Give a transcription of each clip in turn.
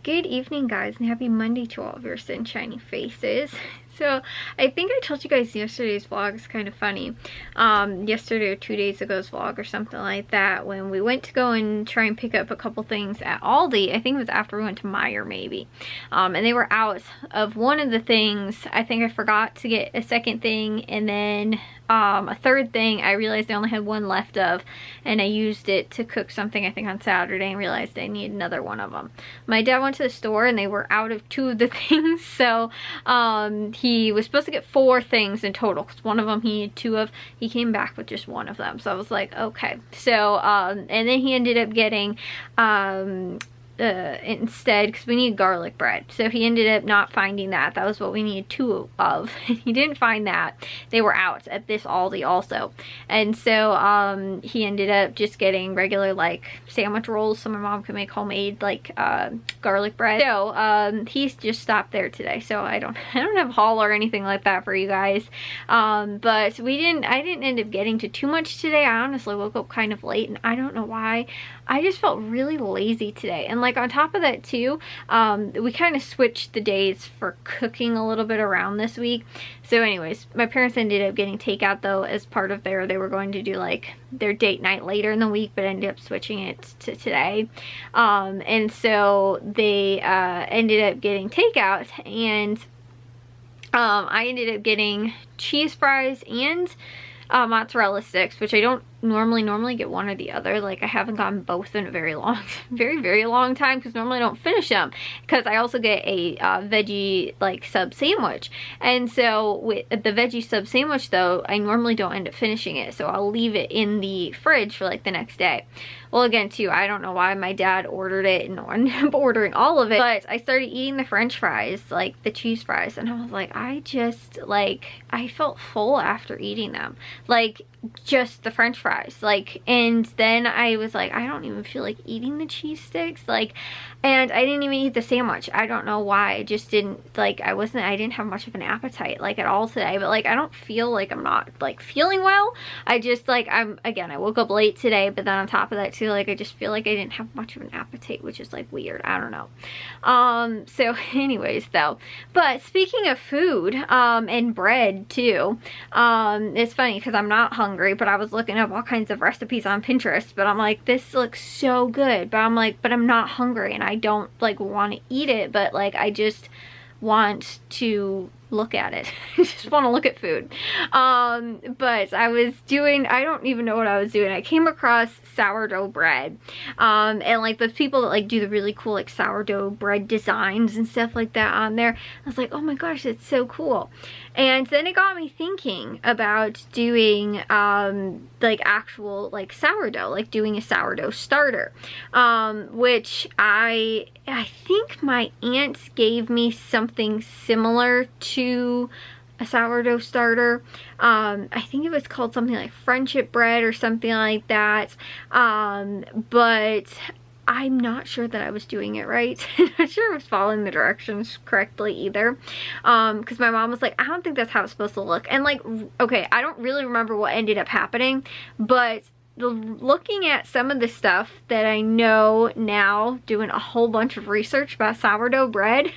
Good evening, guys, and happy Monday to all of your sunshiny faces. So I think I told you guys yesterday's vlog is kind of funny. Yesterday or 2 days ago's vlog or something like that, when we went to go and try and pick up a couple things at Aldi. I think it was after we went to Meijer maybe. And they were out of one of the things. I think I forgot to get a second thing, and then a third thing I realized I only had one left of, and I used it to cook something I think on Saturday and realized I needed another one of them. My dad went to the store and they were out of two of the things, so he was supposed to get 4 things in total because one of them he needed 2 of. He came back with just 1 of them, so I was like, okay. So and then he ended up getting instead, because we need garlic bread, so he ended up not finding that. That was what we needed 2 of. He didn't find that. They were out at this Aldi also, and so he ended up just getting regular like sandwich rolls so my mom could make homemade like garlic bread. So he's just stopped there today, so I don't have a haul or anything like that for you guys. But I didn't end up getting to too much today. I honestly woke up kind of late, and I don't know why. I just felt really lazy today. And like on top of that too, we kind of switched the days for cooking a little bit around this week. So anyways, my parents ended up getting takeout though as part of they were going to do like their date night later in the week, but ended up switching it to today. And so they ended up getting takeout, and I ended up getting cheese fries and mozzarella sticks, which I don't normally get one or the other. Like I haven't gotten both in a very long time, because normally I don't finish them, because I also get a veggie like sub sandwich. And so with the veggie sub sandwich though, I normally don't end up finishing it, so I'll leave it in the fridge for like the next day. Well, again too, I don't know why my dad ordered it and ended up ordering all of it, but I started eating the french fries, like the cheese fries, and I was like, I felt full after eating them, like just the french fries, like. And then I was like, I don't even feel like eating the cheese sticks, like, and I didn't even eat the sandwich. I don't know why. I just didn't, like, I didn't have much of an appetite like at all today. But like I don't feel like I'm not like feeling well. I just like I woke up late today, but then on top of that too, like I just feel like I didn't have much of an appetite, which is like weird. I don't know. So anyways though, but speaking of food and bread too, it's funny because I'm not hungry, but I was looking up all kinds of recipes on Pinterest, but I'm like, this looks so good, but I'm like, but I'm not hungry and I don't like want to eat it, but like I just want to look at it. I just want to look at food. But I don't even know what I was doing. I came across sourdough bread, and like the people that like do the really cool like sourdough bread designs and stuff like that on there. I was like, oh my gosh, it's so cool. And then it got me thinking about doing like actual like sourdough, like doing a sourdough starter, which I think my aunt gave me something similar to a sourdough starter. I think it was called something like friendship bread or something like that, but I'm not sure that I was doing it right. I'm not sure I was following the directions correctly either, because my mom was like, I don't think that's how it's supposed to look. And like, okay, I don't really remember what ended up happening, but looking at some of the stuff that I know now, doing a whole bunch of research about sourdough bread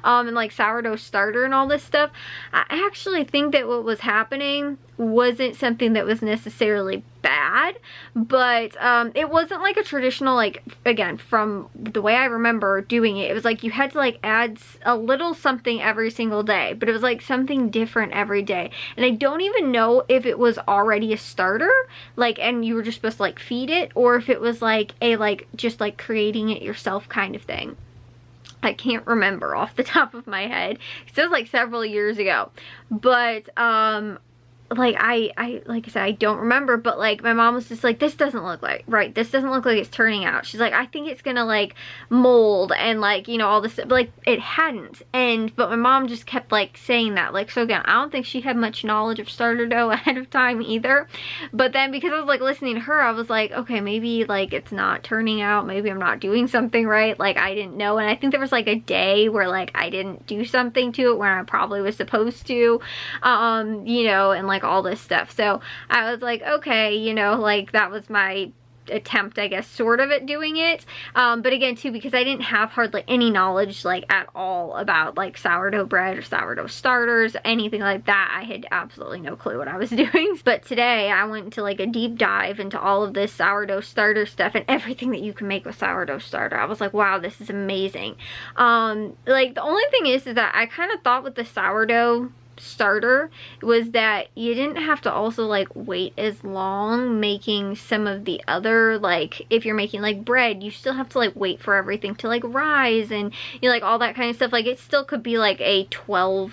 and like sourdough starter and all this stuff, I actually think that what was happening wasn't something that was necessarily bad, but it wasn't like a traditional, like, again, from the way I remember doing it, it was like you had to like add a little something every single day, but it was like something different every day. And I don't even know if it was already a starter, like, and you were just supposed to like feed it, or if it was like a like just like creating it yourself kind of thing. I can't remember off the top of my head. It was like several years ago, but like like I said, I don't remember, but like my mom was just like, this doesn't look like right, this doesn't look like it's turning out. She's like, I think it's gonna like mold and like, you know, all this stuff, but like it hadn't. And but my mom just kept like saying that, like, so again, I don't think she had much knowledge of starter dough ahead of time either. But then because I was like listening to her, I was like, okay, maybe like it's not turning out, maybe I'm not doing something right, like I didn't know. And I think there was like a day where like I didn't do something to it when I probably was supposed to, you know, and like all this stuff. So I was like, okay, you know, like that was my attempt, I guess, sort of at doing it. But again, too, because I didn't have hardly any knowledge, like, at all about, like, sourdough bread or sourdough starters, anything like that. I had absolutely no clue what I was doing. But today, I went into, like, a deep dive into all of this sourdough starter stuff and everything that you can make with sourdough starter. I was like, wow, this is amazing. Like, the only thing is that I kind of thought with the sourdough starter was that you didn't have to also like wait as long making some of the other, like if you're making like bread, you still have to like wait for everything to like rise and you know, like all that kind of stuff. Like it still could be like a 12+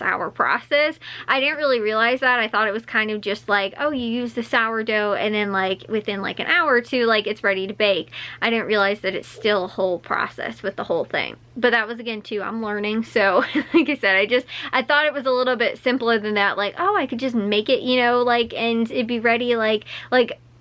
hour process. I didn't really realize that. I thought it was kind of just like, oh, you use the sourdough and then like within like an hour or two, like it's ready to bake. I didn't realize that it's still a whole process with the whole thing. But that was, again, too, I'm learning. So like I said, I thought it was a little bit simpler than that. Like, oh, I could just make it, you know, like, and it'd be ready, like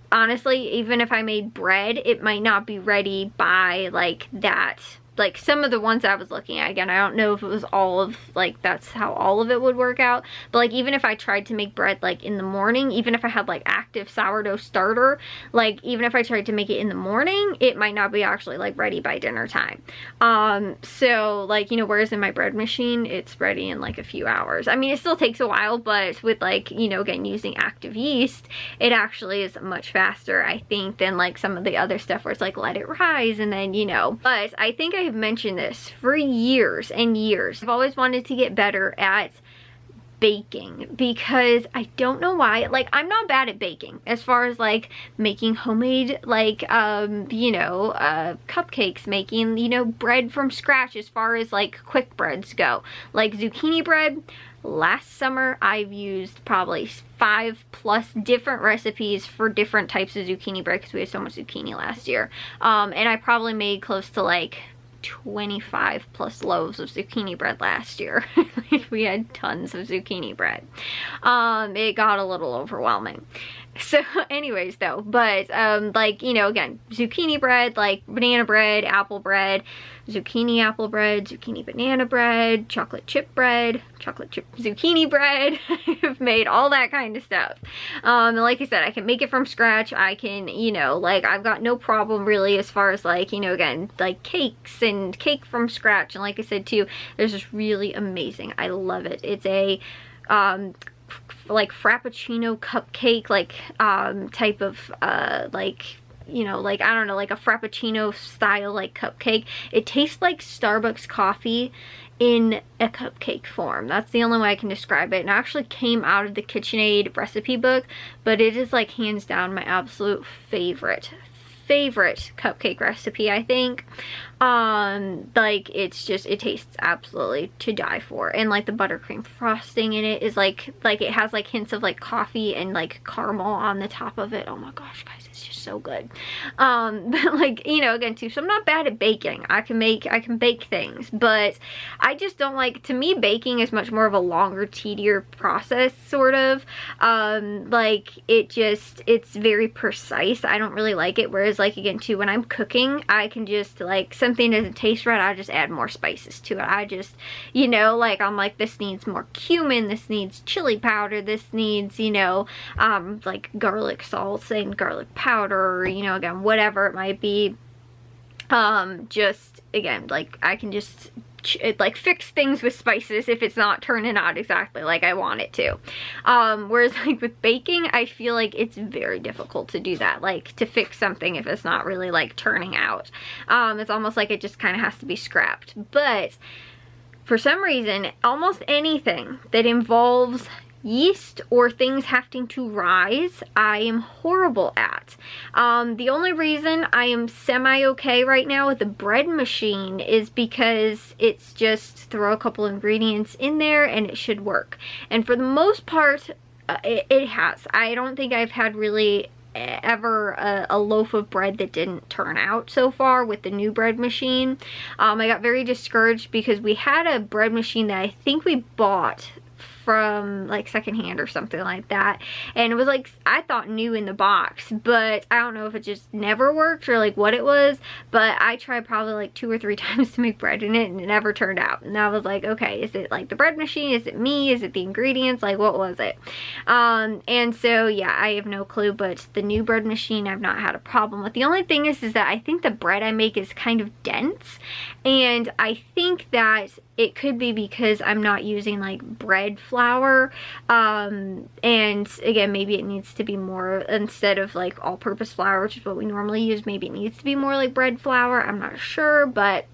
honestly, even if I made bread, it might not be ready by like that. Like some of the ones I was looking at, again, I don't know if it was all of, like, that's how all of it would work out. But like, even if I tried to make bread like in the morning, even if I had like active sourdough starter, like even if I tried to make it in the morning, it might not be actually like ready by dinner time. So like, you know, whereas in my bread machine, it's ready in like a few hours. I mean, it still takes a while, but with like, you know, again, using active yeast, it actually is much faster, I think, than like some of the other stuff where it's like, let it rise and then, you know. But I think I have mentioned this for years and years. I've always wanted to get better at baking because I don't know why, like I'm not bad at baking as far as like making homemade like you know, cupcakes, making, you know, bread from scratch as far as like quick breads go. Like zucchini bread, last summer I've used probably 5+ different recipes for different types of zucchini bread because we had so much zucchini last year, and I probably made close to like 25+ loaves of zucchini bread last year. We had tons of zucchini bread. It got a little overwhelming. So anyways though, but like, you know, again, zucchini bread, like banana bread, apple bread, zucchini apple bread, zucchini banana bread, chocolate chip bread, chocolate chip zucchini bread. I've made all that kind of stuff. And like I said, I can make it from scratch. I can, you know, like I've got no problem really as far as like, you know, again, like cakes and cake from scratch. And like I said too, there's this really amazing, I love it. It's a like frappuccino cupcake, like type of like, you know, like I don't know, like a frappuccino style like cupcake. It tastes like Starbucks coffee in a cupcake form. That's the only way I can describe it. And it actually came out of the KitchenAid recipe book, but it is like hands down my absolute favorite cupcake recipe, I think. Like it's just, it tastes absolutely to die for. And like the buttercream frosting in it is like it has like hints of like coffee and like caramel on the top of it. Oh my gosh, guys, it's just so good. But like, you know, again too, so I'm not bad at baking. I can bake things, but I just don't like, to me, baking is much more of a longer, tedious process, sort of. Like it's very precise. I don't really like it. Whereas like, again too, when I'm cooking, I can just like, something doesn't taste right, I just add more spices to it. I just, you know, like I'm like, this needs more cumin, this needs chili powder, this needs, you know, like garlic salt and garlic powder, or, you know, again, whatever it might be. Just again, like I can just like fix things with spices if it's not turning out exactly like I want it to. Whereas like with baking, I feel like it's very difficult to do that, like to fix something if it's not really like turning out. It's almost like it just kind of has to be scrapped. But for some reason, almost anything that involves yeast or things having to rise, I am horrible at. The only reason I am semi-okay right now with the bread machine is because it's just throw a couple ingredients in there and it should work. And for the most part, it has. I don't think I've had really ever a loaf of bread that didn't turn out so far with the new bread machine. I got very discouraged because we had a bread machine that I think we bought from like secondhand or something like that, and it was like, I thought new in the box, but I don't know if it just never worked or like what it was, but I tried probably like 2 or 3 times to make bread in it and it never turned out. And I was like, okay, is it like the bread machine, is it me, is it the ingredients, like what was it? And so yeah, I have no clue, but the new bread machine I've not had a problem with. The only thing is that I think the bread I make is kind of dense, and I think that it could be because I'm not using like bread flour, and again, maybe it needs to be more, instead of like all-purpose flour, which is what we normally use, maybe it needs to be more like bread flour. I'm not sure, but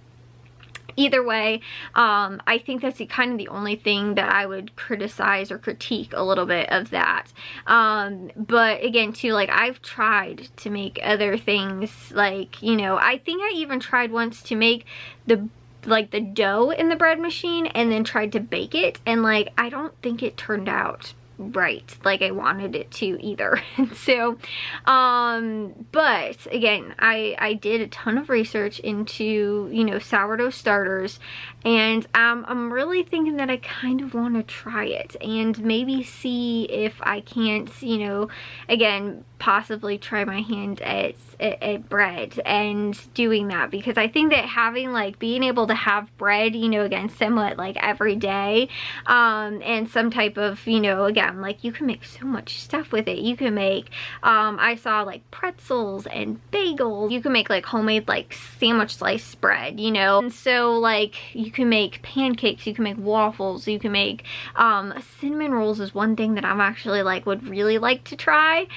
either way, I think that's kind of the only thing that I would criticize or critique a little bit of that. But again, too, like I've tried to make other things, like, you know, I think I even tried once to make the dough in the bread machine and then tried to bake it, and like I don't think it turned out right like I wanted it to either. So but again, I did a ton of research into, you know, sourdough starters, and I'm really thinking that I kind of want to try it and maybe see if I can't, you know, again, possibly try my hand at bread and doing that, because I think that having like being able to have bread, you know, again, somewhat like every day, and some type of, you know, again, like you can make so much stuff with it. You can make I saw like pretzels and bagels. You can make like homemade like sandwich slice bread, you know, and so like you can make pancakes, you can make waffles, you can make cinnamon rolls is one thing that I'm actually like would really like to try.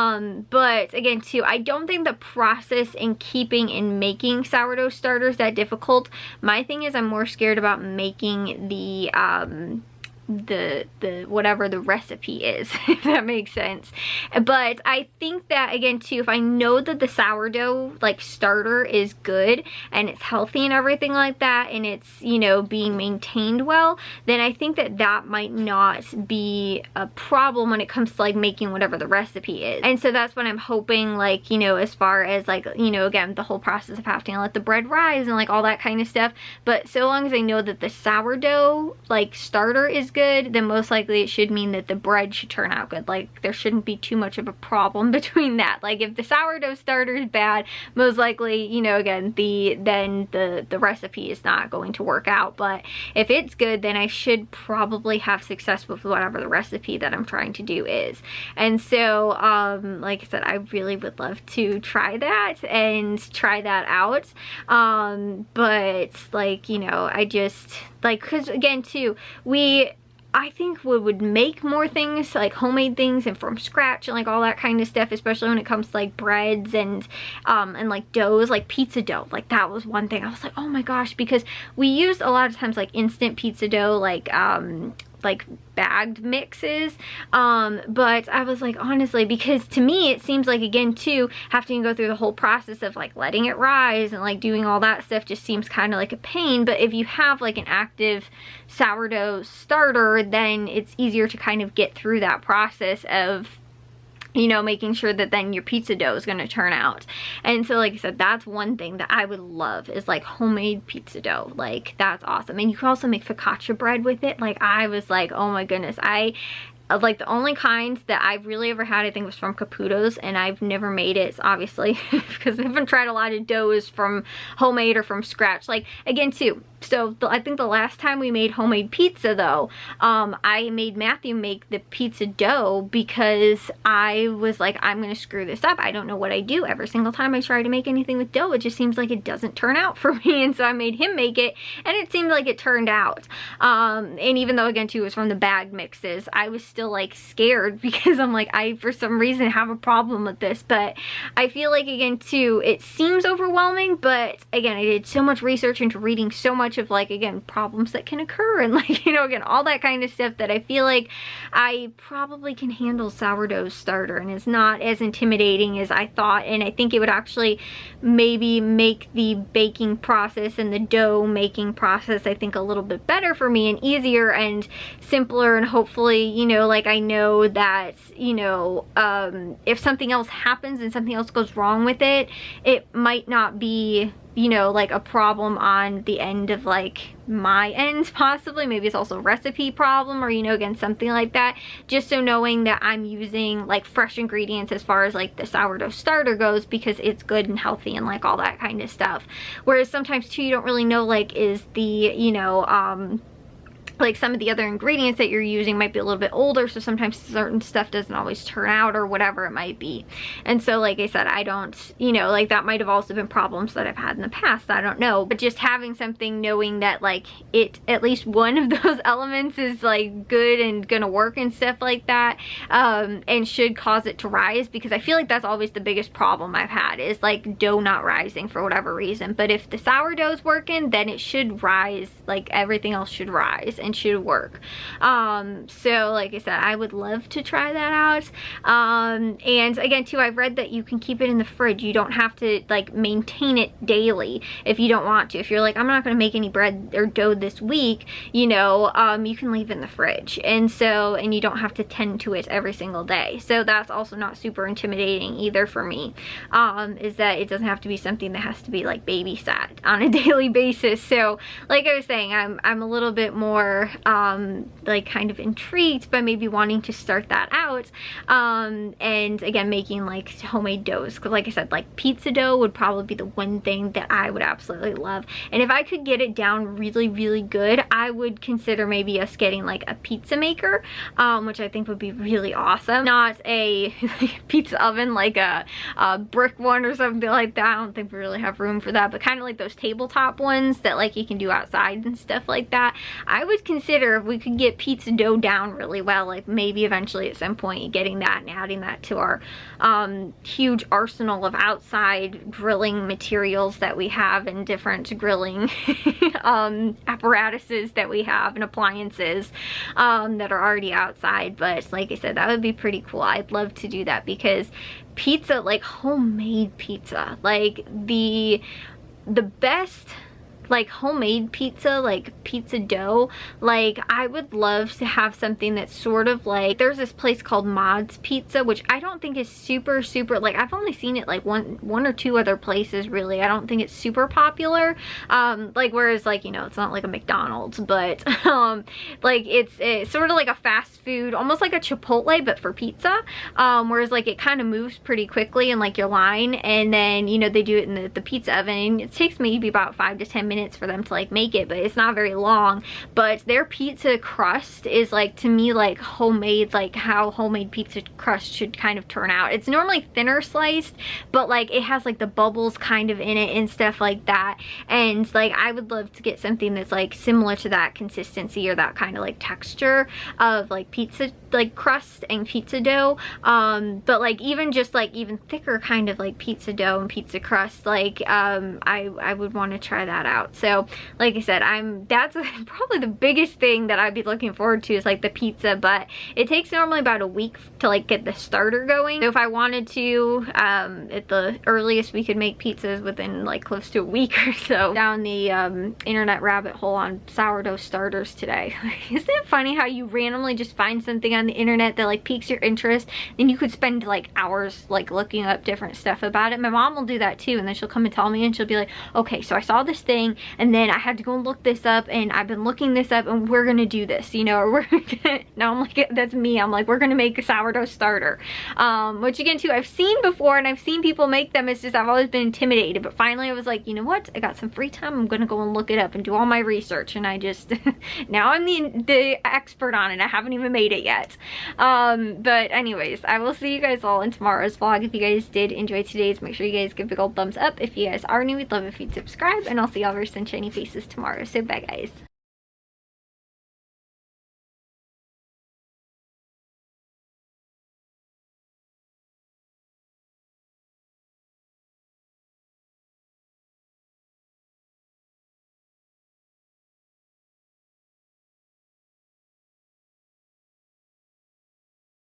But again, too, I don't think the process in keeping and making sourdough starters that difficult. My thing is I'm more scared about making the whatever the recipe is, if that makes sense. But I think that, again, too, if I know that the sourdough like starter is good and it's healthy and everything like that, and it's, you know, being maintained well, then I think that that might not be a problem when it comes to like making whatever the recipe is. And so that's what I'm hoping, like, you know, as far as like, you know, again, the whole process of having to let the bread rise and like all that kind of stuff. But so long as I know that the sourdough like starter is good, then most likely it should mean that the bread should turn out good. Like there shouldn't be too much of a problem between that. Like if the sourdough starter is bad, most likely, you know, again, the recipe is not going to work out. But if it's good, then I should probably have success with whatever the recipe that I'm trying to do is. And so like I said, I really would love to try that and try that out. But like, you know, I just like, because again, too, I think we would make more things, like homemade things and from scratch and like all that kind of stuff, especially when it comes to like breads and like doughs, like pizza dough. Like that was one thing I was like, oh my gosh, because we used a lot of times like instant pizza dough, like bagged mixes, but I was like, honestly, because to me it seems like, again, too, having to go through the whole process of like letting it rise and like doing all that stuff just seems kind of like a pain. But if you have like an active sourdough starter, then it's easier to kind of get through that process of, you know, making sure that then your pizza dough is going to turn out. And so, like I said, that's one thing that I would love, is like homemade pizza dough. Like that's awesome. And you can also make focaccia bread with it. Like I was like, oh my goodness, like the only kind that I've really ever had, I think, was from Caputo's, and I've never made it, obviously, because I haven't tried a lot of doughs from homemade or from scratch. Like, again, too, so I think the last time we made homemade pizza, though, I made Matthew make the pizza dough because I was like, I'm gonna screw this up. I don't know what I do. Every single time I try to make anything with dough, it just seems like it doesn't turn out for me. And so I made him make it, and it seemed like it turned out. And even though, again, too, it was from the bagged mixes, I was still like scared because I'm like, I for some reason have a problem with this. But I feel like, again, too, it seems overwhelming, but again, I did so much research into reading so much of, like, again, problems that can occur and, like, you know, again, all that kind of stuff, that I feel like I probably can handle sourdough starter, and it's not as intimidating as I thought. And I think it would actually maybe make the baking process and the dough making process, I think, a little bit better for me and easier and simpler, and hopefully, you know, like, I know that, you know, if something else happens and something else goes wrong with it, it might not be you know, like a problem on the end of like my end possibly. Maybe it's also a recipe problem, or you know, again, something like that. Just so knowing that I'm using like fresh ingredients as far as like the sourdough starter goes, because it's good and healthy and like all that kind of stuff. Whereas sometimes too, you don't really know, like, is the, you know, like some of the other ingredients that you're using might be a little bit older, so sometimes certain stuff doesn't always turn out, or whatever it might be. And so like I said, I don't, you know, like that might have also been problems that I've had in the past, I don't know. But just having something, knowing that like it, at least one of those elements is like good and gonna work and stuff like that, and should cause it to rise, because I feel like that's always the biggest problem I've had, is like dough not rising for whatever reason. But if the sourdough's working, then it should rise, like everything else should rise and should work. So like I said, I would love to try that out. And again too, I've read that you can keep it in the fridge. You don't have to like maintain it daily if you don't want to. If you're like, I'm not going to make any bread or dough this week, you know, you can leave it in the fridge. And so, and you don't have to tend to it every single day. So that's also not super intimidating either for me, is that it doesn't have to be something that has to be like babysat on a daily basis. So like I was saying, I'm a little bit more like kind of intrigued by maybe wanting to start that out, and again making like homemade doughs, because like I said, like pizza dough would probably be the one thing that I would absolutely love. And if I could get it down really, really good, I would consider maybe us getting like a pizza maker, which I think would be really awesome. Not a pizza oven, like a brick one or something like that. I don't think we really have room for that, but kind of like those tabletop ones that like you can do outside and stuff like that. I would consider if we could get pizza dough down really well, like maybe eventually at some point getting that and adding that to our huge arsenal of outside grilling materials that we have, and different grilling apparatuses that we have and appliances that are already outside. But like I said, that would be pretty cool. I'd love to do that, because pizza, like homemade pizza, like the best like homemade pizza, like pizza dough, like I would love to have something that's sort of like, there's this place called Mod's Pizza, which I don't think is super, like I've only seen it like one or two other places really. I don't think it's super popular, like whereas like, you know, it's not like a McDonald's, but like it's sort of like a fast food, almost like a Chipotle but for pizza, whereas like it kind of moves pretty quickly in like your line, and then you know they do it in the pizza oven, and it takes maybe about 5 to 10 minutes for them to like make it, but it's not very long. But their pizza crust is like, to me, like homemade, like how homemade pizza crust should kind of turn out. It's normally thinner sliced, but like it has like the bubbles kind of in it and stuff like that. And like I would love to get something that's like similar to that consistency or that kind of like texture of like pizza like crust and pizza dough, but like even just like even thicker kind of like pizza dough and pizza crust, like I would want to try that out. So like I said, that's probably the biggest thing that I'd be looking forward to, is like the pizza. But it takes normally about a week to like get the starter going. So if I wanted to, at the earliest we could make pizzas within like close to a week or so. Down the internet rabbit hole on sourdough starters today. Isn't it funny how you randomly just find something on the internet that like piques your interest, and you could spend like hours like looking up different stuff about it? My mom will do that too, and then she'll come and tell me, and she'll be like, okay, so I saw this thing, and then I had to go and look this up, and I've been looking this up, and we're gonna do this, you know, or we're gonna, now I'm like, that's me, I'm like, we're gonna make a sourdough starter, which again too, I've seen before, and I've seen people make them. It's just I've always been intimidated, but finally I was like, you know what, I got some free time, I'm gonna go and look it up and do all my research, and I just now I'm the expert on it. I haven't even made it yet. But anyways, I will see you guys all in tomorrow's vlog. If you guys did enjoy today's, make sure you guys give a big old thumbs up. If you guys are new, we'd love if you'd subscribe, and I'll see y'all very soon, shiny faces tomorrow. So bye guys.